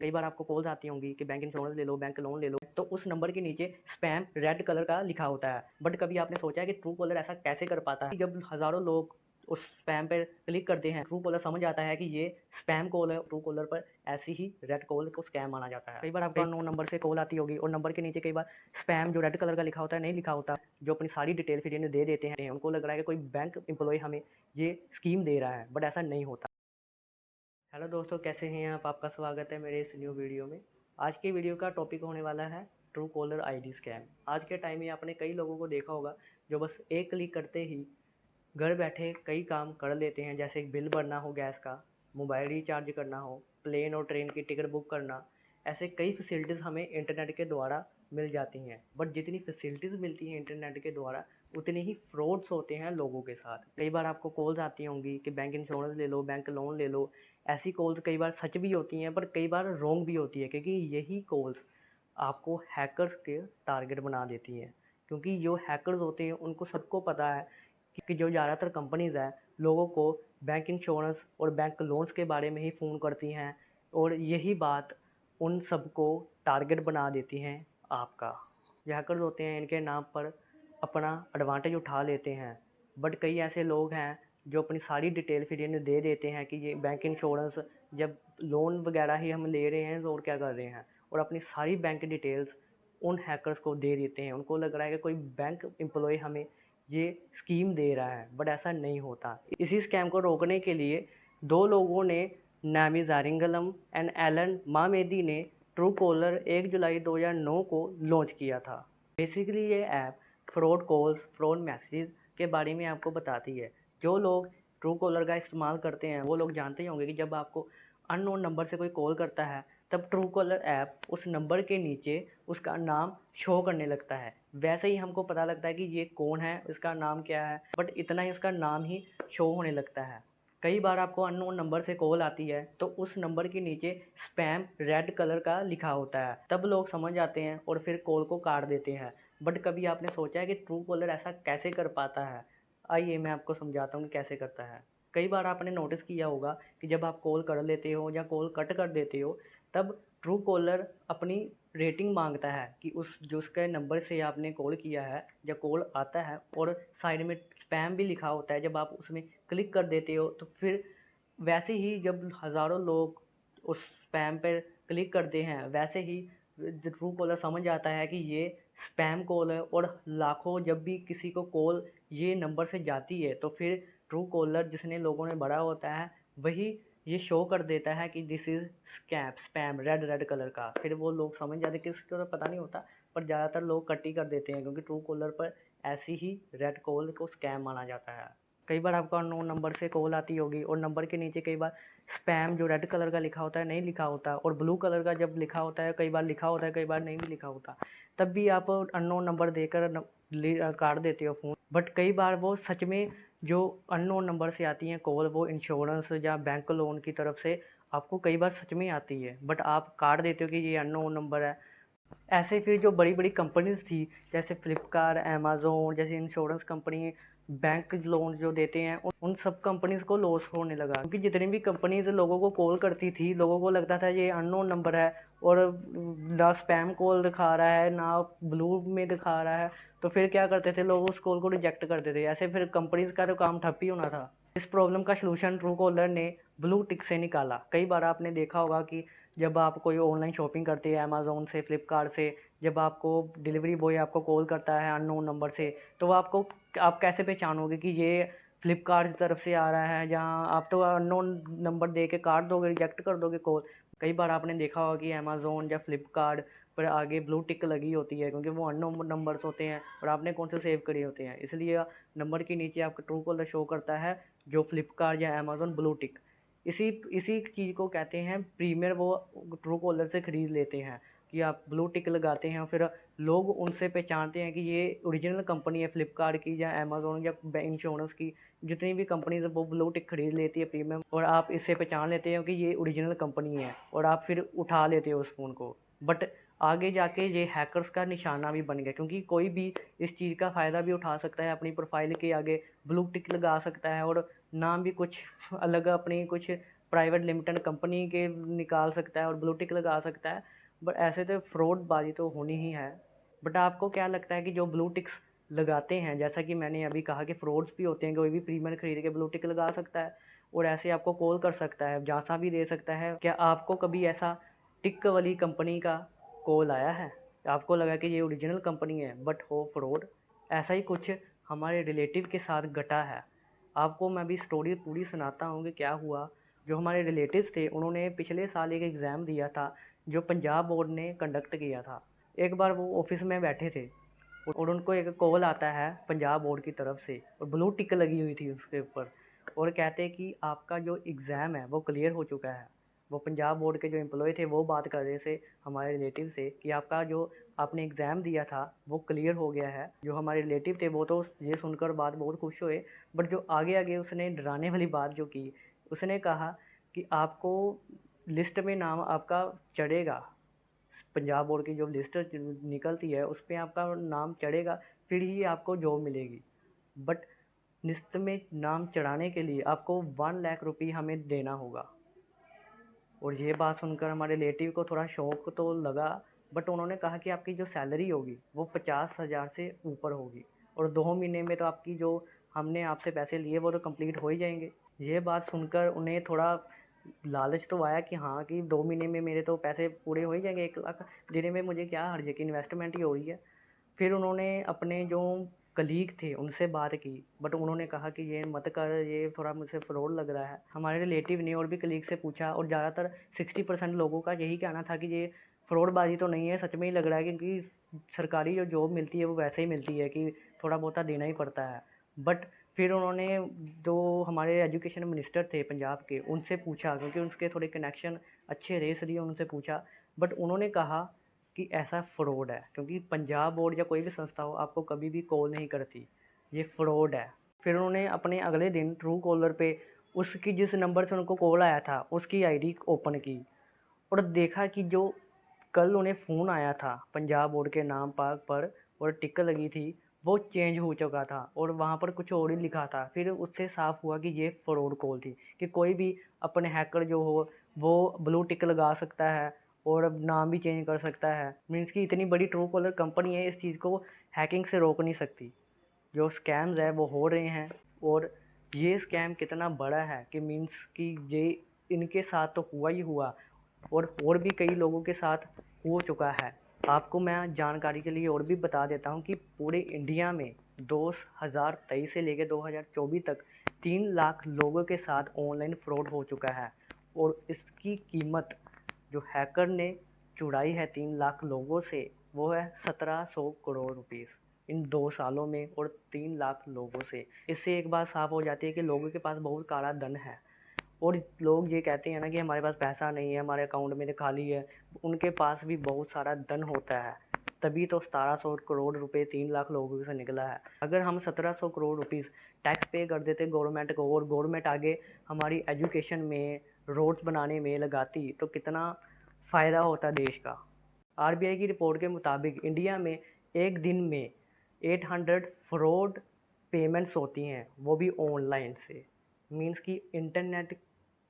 कई बार आपको कॉल्स आती होंगी कि बैंक इंश्योरेंस ले लो, बैंक लोन ले लो, तो उस नंबर के नीचे स्पैम रेड कलर का लिखा होता है। बट कभी आपने सोचा है कि ट्रू कॉलर ऐसा कैसे कर पाता है? जब हज़ारों लोग उस स्पैम पे क्लिक करते हैं, ट्रू कॉलर समझ आता है कि ये स्पैम कॉल है। ट्रू कॉलर पर ऐसी ही रेड कॉल को स्कैम माना जाता है। कई बार आपको अननोन नंबर से कॉल आती होगी और नंबर के नीचे कई बार स्पैम जो रेड कलर का लिखा होता है नहीं लिखा होता, जो अपनी सारी डिटेल फिर इन्हें दे देते हैं। उनको लग रहा है कि कोई बैंक एम्प्लॉय हमें ये स्कीम दे रहा है, बट ऐसा नहीं होता। हेलो दोस्तों, कैसे हैं आप? आपका स्वागत है मेरे इस न्यू वीडियो में। आज की वीडियो का टॉपिक होने वाला है ट्रू कॉलर आईडी स्कैम। आज के टाइम में आपने कई लोगों को देखा होगा जो बस एक क्लिक करते ही घर बैठे कई काम कर लेते हैं, जैसे बिल भरना हो गैस का, मोबाइल रिचार्ज करना हो, प्लेन और ट्रेन की टिकट बुक करना। ऐसे कई फैसिलिटीज़ हमें इंटरनेट के द्वारा मिल जाती हैं। बट जितनी फैसिलिटीज़ मिलती हैं इंटरनेट के द्वारा, उतने ही फ्रॉड्स होते हैं लोगों के साथ। कई बार आपको कॉल्स आती होंगी कि बैंक इंश्योरेंस ले लो, बैंक लोन ले लो। ऐसी कॉल्स कई बार सच भी होती हैं, पर कई बार रॉन्ग भी होती है, क्योंकि यही कॉल्स आपको हैकर्स के टारगेट बना देती हैं। क्योंकि जो हैकर्स होते हैं उनको सबको पता है कि जो ज़्यादातर कंपनीज़ हैं लोगों को बैंक इंश्योरेंस और बैंक लोन्स के बारे में ही फ़ोन करती हैं, और यही बात उन सबको टारगेट बना देती हैं आपका। जो हैकर्स होते हैं इनके नाम पर अपना एडवांटेज उठा लेते हैं। बट कई ऐसे लोग हैं जो अपनी सारी डिटेल फिर इन्हें दे देते हैं कि ये बैंक इंश्योरेंस, जब लोन वगैरह ही हम ले रहे हैं तो और क्या कर रहे हैं, और अपनी सारी बैंक डिटेल्स उन हैकर्स को दे देते हैं। उनको लग रहा है कि कोई बैंक एम्प्लॉय हमें ये स्कीम दे रहा है, बट ऐसा नहीं होता। इसी स्कैम को रोकने के लिए दो लोगों ने, नामी जारिंगलम एंड एलन मामेदी ने ट्रू कॉलर 1 जुलाई 2009 को लॉन्च किया था। बेसिकली ये app fraud calls, fraud messages के बारे में आपको बताती है। जो लोग ट्रू कॉलर का इस्तेमाल करते हैं वो लोग जानते ही होंगे कि जब आपको अननोन नंबर से कोई कॉल करता है तब ट्रू कॉलर ऐप उस नंबर के नीचे उसका नाम शो करने लगता है। वैसे ही हमको पता लगता है कि ये कौन है, इसका नाम क्या है, बट इतना ही उसका नाम ही शो होने लगता है। कई बार आपको अननोन नंबर से कॉल आती है तो उस नंबर के नीचे स्पैम रेड कलर का लिखा होता है, तब लोग समझ जाते हैं और फिर कॉल को काट देते हैं। बट कभी आपने सोचा है कि ट्रू कॉलर ऐसा कैसे कर पाता है? आइए मैं आपको समझाता हूँ कि कैसे करता है। कई बार आपने नोटिस किया होगा कि जब आप कॉल कर लेते हो या कॉल कट कर देते हो, तब ट्रू कॉलर अपनी रेटिंग मांगता है कि उस जो उसके नंबर से आपने कॉल किया है या कॉल आता है, और साइड में स्पैम भी लिखा होता है। जब आप उसमें क्लिक कर देते हो तो फिर वैसे ही जब हज़ारों लोग उस स्पैम पर क्लिक करते हैं, वैसे ही ट्रू कॉलर समझ आता है कि ये स्पैम कॉल है। और लाखों जब भी किसी को कॉल ये नंबर से जाती है तो फिर ट्रू कॉलर जिसने लोगों ने भरा होता है वही ये शो कर देता है कि this is spam red red colour का। फिर वो लोग समझ जाते हैं, किसी को तो पता नहीं होता, पर ज़्यादातर लोग कट ही कर देते हैं, क्योंकि ट्रू कॉलर पर ऐसी ही रेड कॉल को स्कैम माना जाता है। कई बार आपको अननोन नंबर से कॉल आती होगी और नंबर के नीचे कई बार स्पैम जो रेड कलर का लिखा होता है नहीं लिखा होता, और ब्लू कलर का जब लिखा होता है, कई बार लिखा होता है कई बार नहीं भी लिखा होता, तब भी आप अननोन नंबर देकर काट देते हो फ़ोन। बट कई बार वो सच में जो अननोन नंबर से आती हैं कॉल, वो इंश्योरेंस या बैंक लोन की तरफ से आपको कई बार सच में आती है, बट आप काट देते हो कि ये अननोन नंबर है। ऐसे फिर जो बड़ी बड़ी कंपनीज थी जैसे फ्लिपकार्ट, अमेज़ोन जैसी इंश्योरेंस कंपनी बैंक लोन जो देते हैं, उन सब कंपनीज को लॉस होने लगा, क्योंकि जितनी भी कंपनीज लोगों को कॉल करती थी लोगों को लगता था ये अननोन नंबर है, और ना स्पैम कॉल दिखा रहा है ना ब्लू में दिखा रहा है। तो फिर क्या करते थे लोग, उस कॉल को रिजेक्ट करते थे। ऐसे फिर कंपनीज का तो काम ठप ही होना था। इस प्रॉब्लम का सलूशन ट्रू कॉलर ने ब्लू टिक से निकाला। कई बार आपने देखा होगा कि जब आप कोई ऑनलाइन शॉपिंग करते हैं अमेज़ोन से, फ्लिपकार्ट से, जब आपको डिलीवरी बॉय आपको कॉल करता है अननोन नंबर से, तो आप कैसे पहचानोगे कि ये फ्लिपकार्ट की तरफ से आ रहा है? जहाँ आप तो अननोन नंबर दे के काट दोगे, रिजेक्ट कर दोगे कॉल। कई बार आपने देखा होगा कि अमेज़ोन या फ्लिपकार्ट पर आगे ब्लू टिक लगी होती है, क्योंकि वो अननोन नंबर्स होते हैं और आपने कौन से सेव करे होते हैं, इसलिए नंबर के नीचे आपका ट्रू कॉलर शो करता है जो फ्लिपकार्ट या अमेज़ोन ब्लू टिक। इसी इसी चीज़ को कहते हैं प्रीमियर। वो ट्रू कॉलर से ख़रीद लेते हैं कि आप ब्लू टिक लगाते हैं, फिर लोग उनसे पहचानते हैं कि ये ओरिजिनल कंपनी है फ्लिपकार्ट की या अमेज़ोन या इंश्योरेंस की। जितनी भी कंपनीज वो ब्लू टिक खरीद लेती है प्रीमियम, और आप इससे पहचान लेते हो कि ये ओरिजिनल कंपनी है, और आप फिर उठा लेते हो उस फ़ोन को। बट आगे जाके ये हैकर्स का निशाना भी बन गया, क्योंकि कोई भी इस चीज़ का फ़ायदा भी उठा सकता है, अपनी प्रोफाइल के आगे ब्लू टिक लगा सकता है और नाम भी कुछ अलग अपनी कुछ प्राइवेट लिमिटेड कंपनी के निकाल सकता है और ब्लू टिक लगा सकता है, बट ऐसे तो फ्रॉडबाजी तो होनी ही है। बट आपको क्या लगता है कि जो ब्लू टिक्स लगाते हैं, जैसा कि मैंने अभी कहा कि फ्रॉड्स भी होते हैं, कोई भी प्रीमियम खरीद के ब्लू टिक लगा सकता है और ऐसे आपको कॉल कर सकता है, झांसा भी दे सकता है। क्या आपको कभी ऐसा टिक वाली कंपनी का कॉल आया है? आपको लगा कि ये ओरिजिनल कंपनी है बट हो फ्रॉड? ऐसा ही कुछ हमारे रिलेटिव के साथ घटा है। आपको मैं अभी स्टोरी पूरी सुनाता हूँ कि क्या हुआ। जो हमारे रिलेटिव्स थे उन्होंने पिछले साल एक एग्ज़ाम दिया था जो पंजाब बोर्ड ने कंडक्ट किया था। एक बार वो ऑफिस में बैठे थे और उनको एक कॉल आता है पंजाब बोर्ड की तरफ से और ब्लू टिक लगी हुई थी उसके ऊपर, और कहते हैं कि आपका जो एग्ज़ाम है वो क्लियर हो चुका है। वो पंजाब बोर्ड के जो एम्प्लॉय थे वो बात कर रहे थे हमारे रिलेटिव से कि आपका जो आपने एग्ज़ाम दिया था वो क्लियर हो गया है। जो हमारे रिलेटिव थे वो तो ये सुनकर बात बहुत खुश हुए, बट जो आगे आगे उसने डराने वाली बात जो की, उसने कहा कि आपको लिस्ट में नाम आपका चढ़ेगा, पंजाब बोर्ड की जो लिस्ट निकलती है उस पर आपका नाम चढ़ेगा, फिर ही आपको जॉब मिलेगी। बट लिस्ट में नाम चढ़ाने के लिए आपको 1 लाख रुपये हमें देना होगा। और ये बात सुनकर हमारे रिलेटिव को थोड़ा शौक तो लगा, बट उन्होंने कहा कि आपकी जो सैलरी होगी वो 50,000 से ऊपर होगी और 2 महीने में तो आपकी जो हमने आपसे पैसे लिए वो तो कंप्लीट हो ही जाएंगे। ये बात सुनकर उन्हें थोड़ा लालच तो आया कि हाँ कि 2 महीने में मेरे तो पैसे पूरे हो ही जाएंगे, 1 लाख देने में मुझे क्या हर्ज है कि इन्वेस्टमेंट ही हो रही है। फिर उन्होंने अपने जो कलीग थे उनसे बात की, बट उन्होंने कहा कि ये मत कर, ये थोड़ा मुझसे फ्रॉड लग रहा है। हमारे रिलेटिव ने और भी कलीग से पूछा और ज़्यादातर 60% लोगों का यही कहना था कि ये फ्रॉडबाजी तो नहीं है, सच में ही लग रहा है, क्योंकि सरकारी जो जॉब मिलती है वो वैसे ही मिलती है कि थोड़ा बहुत देना ही पड़ता है। बट फिर उन्होंने जो हमारे एजुकेशन मिनिस्टर थे पंजाब के उनसे पूछा, क्योंकि उनके थोड़े कनेक्शन अच्छे रहे इसलिए उनसे पूछा, बट उन्होंने कहा कि ऐसा फ्रॉड है, क्योंकि पंजाब बोर्ड या कोई भी संस्था हो आपको कभी भी कॉल नहीं करती, ये फ्रॉड है। फिर उन्होंने अपने अगले दिन ट्रू कॉलर पे उसकी जिस नंबर से उनको कॉल आया था उसकी आईडी ओपन की और देखा कि जो कल उन्हें फ़ोन आया था पंजाब बोर्ड के नाम पर और टिक लगी थी वो चेंज हो चुका था और वहाँ पर कुछ और ही लिखा था। फिर उससे साफ हुआ कि ये फ्रॉड कॉल थी, कि कोई भी अपने हैकर जो हो वो ब्लू टिक लगा सकता है और अब नाम भी चेंज कर सकता है। मीन्स कि इतनी बड़ी ट्रू कॉलर कंपनी है, इस चीज़ को हैकिंग से रोक नहीं सकती। जो स्कैम्स है वो हो रहे हैं और ये स्कैम कितना बड़ा है कि मीन्स कि ये इनके साथ तो हुआ ही हुआ और भी कई लोगों के साथ हो चुका है। आपको मैं जानकारी के लिए और भी बता देता हूँ कि पूरे इंडिया में 2023 से लेकर 2024 तक 3 लाख लोगों के साथ ऑनलाइन फ्रॉड हो चुका है और इसकी कीमत जो हैकर ने चुराई है 3 लाख लोगों से वो है 1700 करोड़ रुपीस इन 2 सालों में और 3 लाख लोगों से। इससे एक बात साफ हो जाती है कि लोगों के पास बहुत काला धन है और लोग ये कहते हैं ना कि हमारे पास पैसा नहीं है, हमारे अकाउंट में तो खाली है, उनके पास भी बहुत सारा धन होता है, तभी तो 1700 करोड़ रुपए 3 लाख लोगों से निकला है। अगर हम 1700 करोड़ रुपीस टैक्स पे कर देते गवर्नमेंट को और गवर्नमेंट आगे हमारी एजुकेशन में रोड्स बनाने में लगाती तो कितना फ़ायदा होता देश का। आरबीआई की रिपोर्ट के मुताबिक इंडिया में एक दिन में 800 फ्रॉड पेमेंट्स होती हैं, वो भी ऑनलाइन से। मीन्स कि इंटरनेट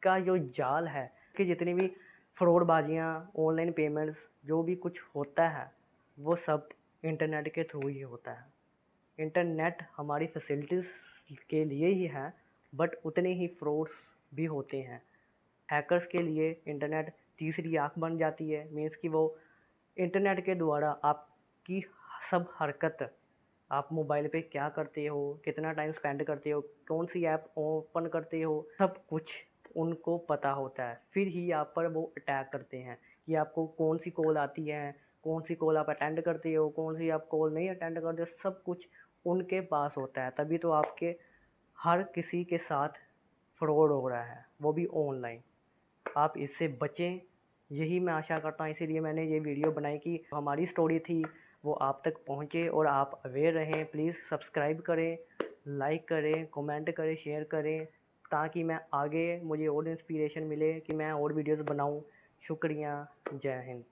का जो जाल है कि जितनी भी फ्रॉडबाजियाँ ऑनलाइन पेमेंट्स जो भी कुछ होता है वो सब इंटरनेट के थ्रू ही होता है। इंटरनेट हमारी फैसिलिटीज़ के लिए ही है, बट उतने ही फ्रॉड्स भी होते हैं। हैकर्स के लिए इंटरनेट तीसरी आँख बन जाती है। मीन्स कि वो इंटरनेट के द्वारा आपकी सब हरकत, आप मोबाइल पे क्या करते हो, कितना टाइम स्पेंड करते हो, कौन सी ऐप ओपन करते हो, सब कुछ उनको पता होता है। फिर ही आप पर वो अटैक करते हैं कि आपको कौन सी कॉल आती है, कौन सी कॉल आप अटेंड करते हो, कौन सी आप कॉल नहीं अटेंड करते हो, सब कुछ उनके पास होता है। तभी तो आपके हर किसी के साथ फ्रॉड हो रहा है, वो भी ऑनलाइन। आप इससे बचें, यही मैं आशा करता हूँ। इसीलिए मैंने ये वीडियो बनाई कि हमारी स्टोरी थी वो आप तक पहुँचे और आप अवेयर रहें। प्लीज़ सब्सक्राइब करें, लाइक करें, कमेंट करें, शेयर करें, ताकि मैं आगे मुझे और इंस्पिरेशन मिले कि मैं और वीडियोस बनाऊँ। शुक्रिया, जय हिंद।